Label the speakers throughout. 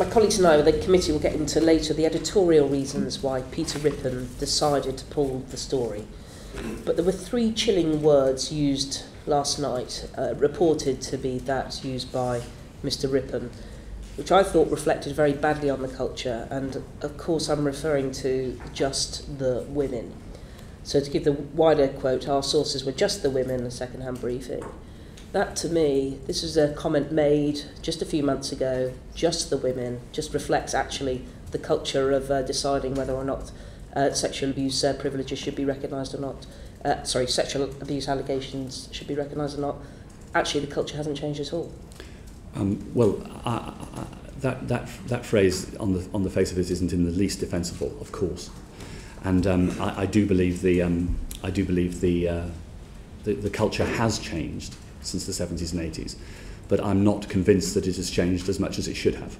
Speaker 1: my colleagues know the committee will get into later the editorial reasons why Peter Rippon decided to pull the story. But there were 3 chilling words used last night, reported to be that used by Mr. Rippon, which I thought reflected very badly on the culture. And of course I'm referring to just the women. So to give the wider quote, our sources were just the women, a second-hand briefing. That, to me, this is a comment made just a few months ago, just the women, just reflects actually the culture of deciding whether or not sexual abuse privileges should be recognised or not. Sexual abuse allegations should be recognised or not. Actually, the culture hasn't changed at all.
Speaker 2: That phrase on the face of it isn't in the least defensible, of course, and I do believe the culture has changed since the 70s and 80s, but I'm not convinced that it has changed as much as it should have.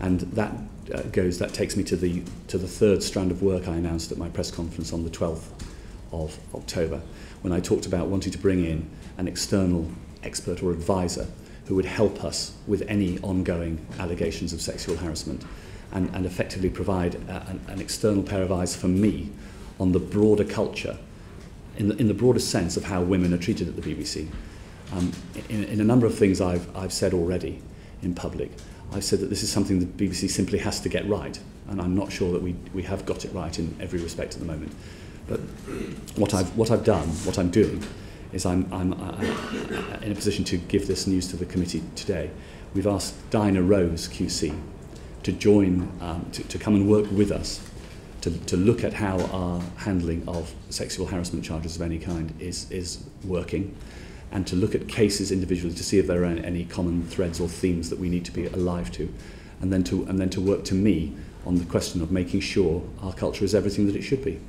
Speaker 2: And that takes me to the third strand of work I announced at my press conference on the 12th of October, when I talked about wanting to bring in an external expert or advisor who would help us with any ongoing allegations of sexual harassment and effectively provide an external pair of eyes for me on the broader culture, in the broader sense of how women are treated at the BBC. In a number of things I've said already in public, I've said that this is something the BBC simply has to get right, and I'm not sure that we have got it right in every respect at the moment. But what I'm doing is I'm in a position to give this news to the committee today. We've asked Dinah Rose QC to join, to come and work with us to look at how our handling of sexual harassment charges of any kind is working, and to look at cases individually to see if there are any common threads or themes that we need to be alive to, and then to work to me on the question of making sure our culture is everything that it should be.